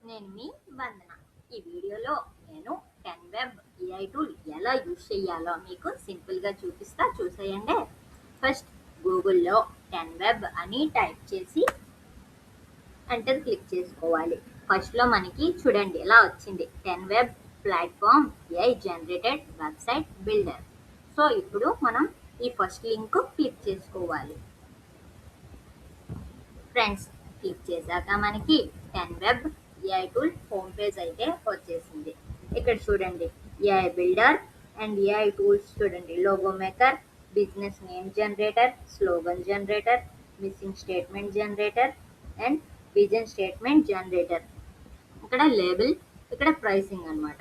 నేను మీ వందన. ఈ వీడియోలో నేను 10 వెబ్ ఏఐ టూల్ ఎలా యూజ్ చేయాలో మీకు సింపుల్గా చూపిస్తా, చూసేయండి. ఫస్ట్ గూగుల్లో 10 వెబ్ అని టైప్ చేసి ఎంటర్ క్లిక్ చేసుకోవాలి. ఫస్ట్లో మనకి చూడండి ఇలా వచ్చింది, 10 web platform AI generated website builder. So ఇప్పుడు మనం ఈ ఫస్ట్ లింక్ క్లిక్ చేసుకోవాలి. ఫ్రెండ్స్, క్లిక్ చేశాక మనకి 10 web AI tool home page అయితే వచ్చేసింది. ఇక్కడ చూడండి AI builder and AI tools చూడండి, logo maker, business name generator, slogan generator, missing statement generator and vision statement generator. ఇక్కడ లేబుల్, ఇక్కడ ప్రైసింగ్ అన్నమాట.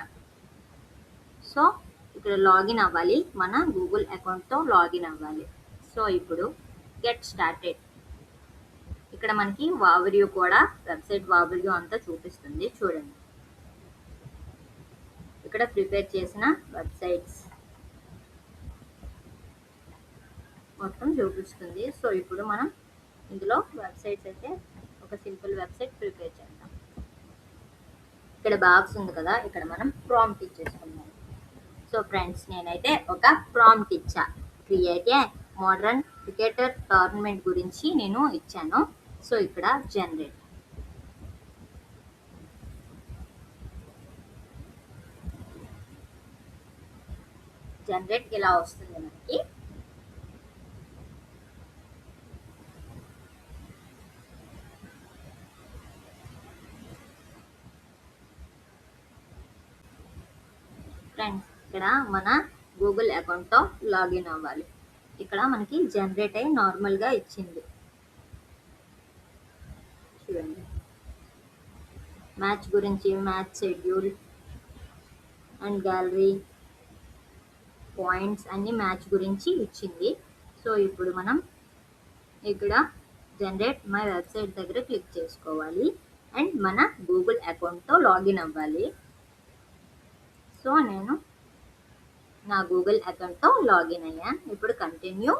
సో ఇక్కడ లాగిన్ అవ్వాలి, మన గూగుల్ అకౌంట్తో లాగిన్ అవ్వాలి. సో ఇప్పుడు గెట్ స్టార్టెడ్. ఇక్కడ మనకి వావరియూ కూడా, వెబ్సైట్ వావరియూ అంతా చూపిస్తుంది చూడండి. ఇక్కడ ప్రిపేర్ చేసిన వెబ్సైట్స్ మొత్తం చూపిస్తుంది. సో ఇప్పుడు మనం ఇందులో వెబ్సైట్స్ అయితే ఒక సింపుల్ వెబ్సైట్ ప్రిపేర్ చేద్దాం. ఇక్కడ బాక్స్ ఉంది కదా, ఇక్కడ మనం ప్రాంప్ట్ ఇచ్చేసుకున్నాం. సో ఫ్రెండ్స్, నేనైతే ఒక ప్రాంప్ట్ ఇచ్చా, create a modern cricketer tournament గురించి నేను ఇచ్చాను. సో ఇక్కడ జనరేట్ ఇలా వస్తుంది మనకి. ఫ్రెండ్స్, ఇక్కడ మన గూగుల్ అకౌంట్తో లాగిన్ అవ్వాలి. ఇక్కడ మనకి జనరేట్ అయ్యి నార్మల్గా ఇచ్చింది చూడండి. మ్యాచ్ గురించి, match schedule and gallery, points అన్ని మ్యాచ్ గురించి ఇచ్చింది. సో ఇప్పుడు మనం ఇక్కడ జనరేట్ మై వెబ్సైట్ దగ్గర క్లిక్ చేసుకోవాలి అండ్ మన గూగుల్ అకౌంట్తో లాగిన్ అవ్వాలి. సో నేను నా గూగుల్ అకౌంట్తో లాగిన్ అయ్యాను. ఇప్పుడు continue.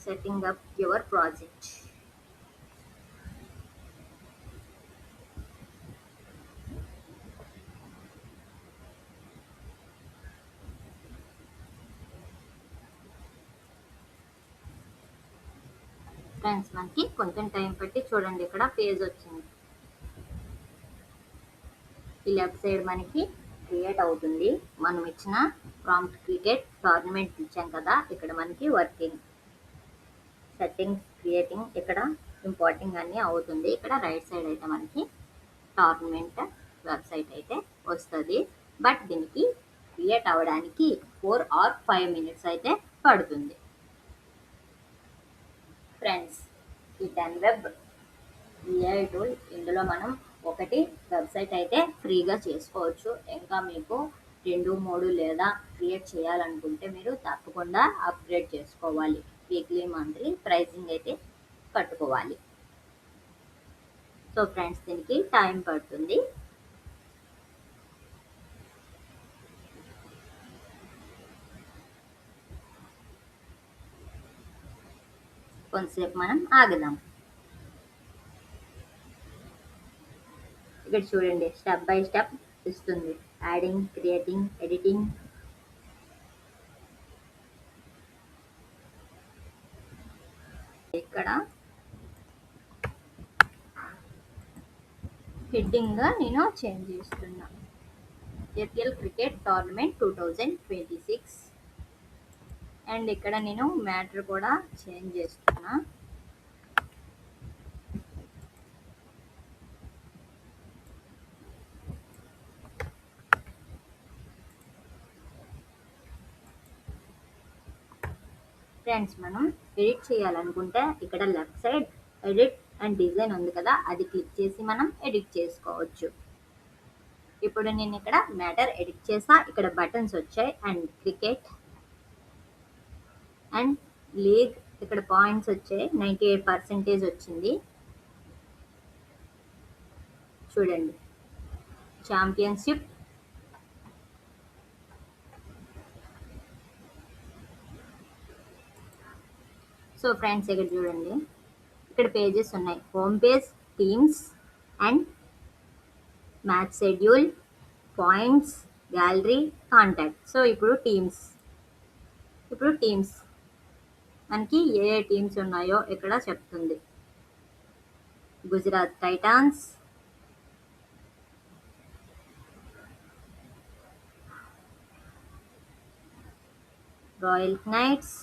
Setting up your project. Friends, మనకి కొంచెం టైం పట్టి చూడండి ఇక్కడ పేజ్ వచ్చింది. ఈ లెఫ్ట్ సైడ్ మనకి క్రియేట్ అవుతుంది. మనం ఇచ్చిన ప్రాంప్ట్ క్రికెట్ టోర్నమెంట్ ఇచ్చాం కదా, ఇక్కడ మనకి వర్కింగ్, సెట్టింగ్స్, క్రియేటింగ్ ఇక్కడ ఇంపార్టింగ్ అన్నీ అవుతుంది. ఇక్కడ రైట్ సైడ్ అయితే మనకి టోర్నమెంట్ వెబ్సైట్ అయితే వస్తుంది. బట్ దీనికి క్రియేట్ అవ్వడానికి 4 or 5 minutes అయితే పడుతుంది. ఫ్రెండ్స్, ఈ 10 వెబ్ ఏఐ టూల్, ఇందులో మనం ఒకటి వెబ్సైట్ అయితే ఫ్రీగా చేసుకోవచ్చు. ఇంకా మీకు 2, 3 లేదా క్రియేట్ చేయాలనుకుంటే మీరు తప్పకుండా అప్గ్రేడ్ చేసుకోవాలి. వీక్లీ, మంత్లీ ప్రైజింగ్ అయితే కట్టుకోవాలి. సో ఫ్రెండ్స్, దీనికి టైం పడుతుంది. కొంతసేపు మనం ఆగుదాం. ఇక్కడ చూడండి, స్టెప్ బై స్టెప్ ఇస్తుంది. Adding, creating, editing. ఇక్కడ హెడ్డింగ్ గా నేను చేంజ్ చేస్తున్నా, ఏపీఎల్ క్రికెట్ టోర్నమెంట్ 2026. అండ్ ఇక్కడ నేను మ్యాటర్ కూడా చేంజ్ చేస్తున్నా. ఫ్రెండ్స్, మనం ఎడిట్ చేయాలనుకుంటే ఇక్కడ left side edit and design ఉంది కదా, అది క్లిక్ చేసి మనం ఎడిట్ చేసుకోవచ్చు. ఇప్పుడు నేను ఇక్కడ మ్యాటర్ ఎడిట్ చేసా. ఇక్కడ బటన్స్ వచ్చాయి అండ్ క్రికెట్ అండ్ లీగ్, ఇక్కడ పాయింట్స్ వచ్చాయి, 98% వచ్చింది చూడండి. ఛాంపియన్షిప్ సో ఫ్రెండ్స్ ఇక్కడ చూడండి, ఇక్కడ పేజెస్ ఉన్నాయి. Home page, themes and match schedule, points, gallery, contact. So ఇప్పుడు టీమ్స్ మనకి ఏ టీమ్స్ ఉన్నాయో ఇక్కడ చెప్తుంది. Gujarat titans, royal knights,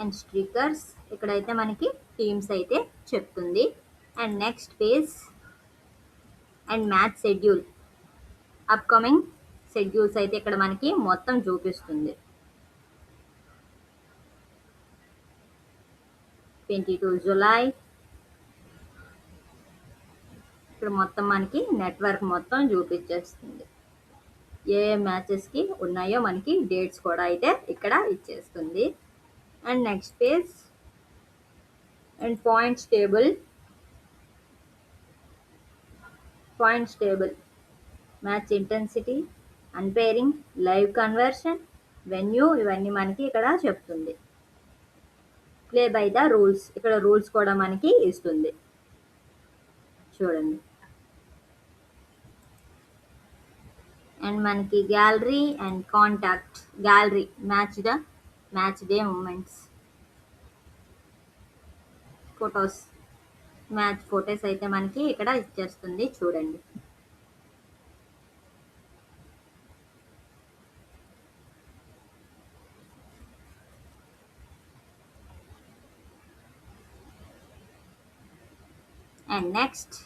and strikers. ఇక్కడైతే మనకి టీమ్స్ అయితే చెప్తుంది. And next page and match schedule, upcoming schedules అయితే ఇక్కడ మనకి మొత్తం చూపిస్తుంది. 22 జూలై. ఇక్కడ మొత్తం మనకి నెట్వర్క్ మొత్తం చూపించేస్తుంది. ఏ మ్యాచెస్కి ఉన్నాయో మనకి డేట్స్ కూడా అయితే ఇక్కడ ఇచ్చేస్తుంది. And next page and points table, match intensity, unpairing, live conversion, venue, ఇవన్నీ మనకి ఇక్కడ చెప్తుంది. ప్లే బై ద రూల్స్, ఇక్కడ రూల్స్ కూడా మనకి ఇస్తుంది చూడండి. అండ్ మనకి gallery and contact. Gallery match day moments, match photos అయితే మనకి ఇక్కడ ఇచ్చేస్తుంది చూడండి. అండ్ నెక్స్ట్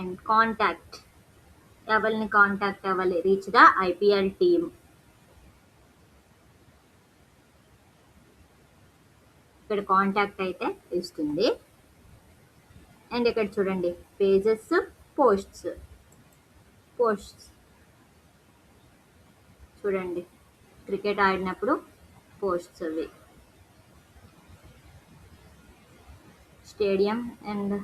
అండ్ కాంటాక్ట్, ఎవరిని కాంటాక్ట్ అవ్వాలి, రీచ్ ద ఐపీఎల్ టీమ్. ఇక్కడ కాంటాక్ట్ అయితే ఇస్తుంది. అండ్ ఇక్కడ చూడండి పేజెస్, పోస్ట్స్ చూడండి, క్రికెట్ ఆడినప్పుడు పోస్ట్స్ అవి. Stadium and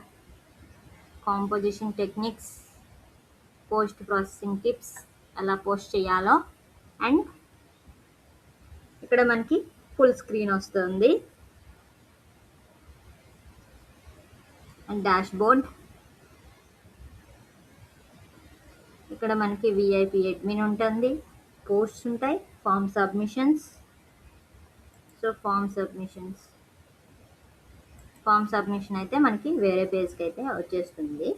composition techniques, post processing tips, ఎలా పోస్ట్ చేయాలో. అండ్ ఇక్కడ మనకి ఫుల్ స్క్రీన్ వస్తుంది. అండ్ డాష్ బోర్డ్, ఇక్కడ మనకి విఐపి అడ్మిన్ ఉంటుంది, పోస్ట్స్ ఉంటాయి, form submissions. So form submission అయితే మనకి వేరే పేజ్కి అయితే వచ్చేస్తుంది.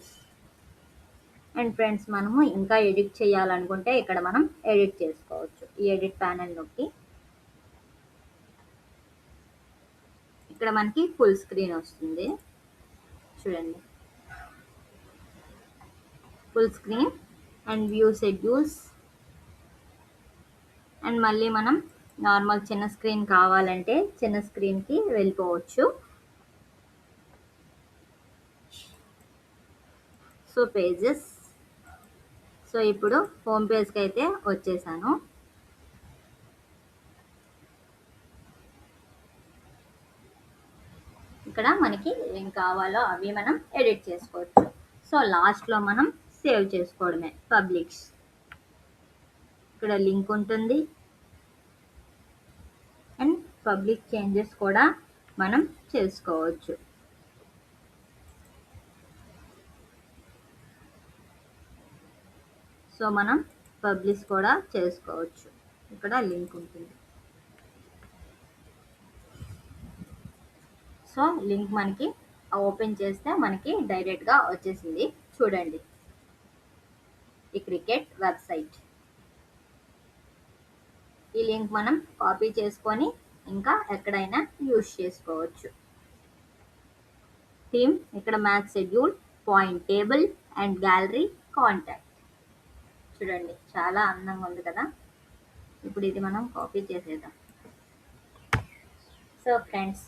అండ్ ఫ్రెండ్స్ మనము ఇంకా ఎడిట్ చేయాలనుకుంటే ఇక్కడ మనం ఎడిట్ చేసుకోవచ్చు. ఈ ఎడిట్ ప్యానెల్ నొక్కి ఇక్కడ మనకి ఫుల్ స్క్రీన్ వస్తుంది చూడండి. Full screen and view schedules. And మళ్ళీ మనం నార్మల్ చిన్న స్క్రీన్ కావాలంటే చిన్న స్క్రీన్కి వెళ్ళిపోవచ్చు. So pages. సో ఇప్పుడు హోమ్ పేజ్కి అయితే వచ్చేసాను. ఇక్కడ మనకి ఏం కావాలో అవి మనం ఎడిట్ చేసుకోవచ్చు. సో లాస్ట్లో మనం సేవ్ చేసుకోవడమే, పబ్లిష్. ఇక్కడ లింక్ ఉంటుంది. అండ్ పబ్లిక్ చేంజెస్ కూడా మనం చేసుకోవచ్చు. సో మనం పబ్లిష్ కూడా చేసుకోవచ్చు. ఇక్కడ లింక్ ఉంటుంది. సో లింక్ మనకి ఓపెన్ చేస్తే మనకి డైరెక్ట్గా వచ్చేసింది చూడండి. ఈ క్రికెట్ వెబ్సైట్, ఈ లింక్ మనం కాపీ చేసుకొని ఇంకా ఎక్కడైనా యూజ్ చేసుకోవచ్చు. థీమ్, ఇక్కడ match schedule, point table and gallery, contact. చూడండి చాలా అందంగా ఉంది కదా. ఇప్పుడు ఇది మనం కాపీ చేసేద్దాం. సో ఫ్రెండ్స్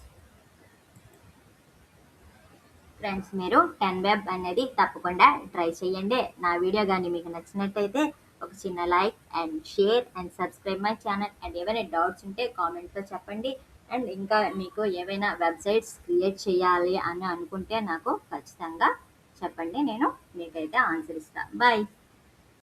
మీరు 10 వెబ్ అనేది తప్పకుండా ట్రై చేయండి. నా వీడియో కానీ మీకు నచ్చినట్టయితే ఒక చిన్న like and share and subscribe my channel. And ఏమైనా డౌట్స్ ఉంటే కామెంట్లో చెప్పండి. అండ్ ఇంకా మీకు ఏవైనా వెబ్సైట్స్ క్రియేట్ చేయాలి అని అనుకుంటే నాకు ఖచ్చితంగా చెప్పండి, నేను మీకైతే ఆన్సర్ ఇస్తాను. బాయ్.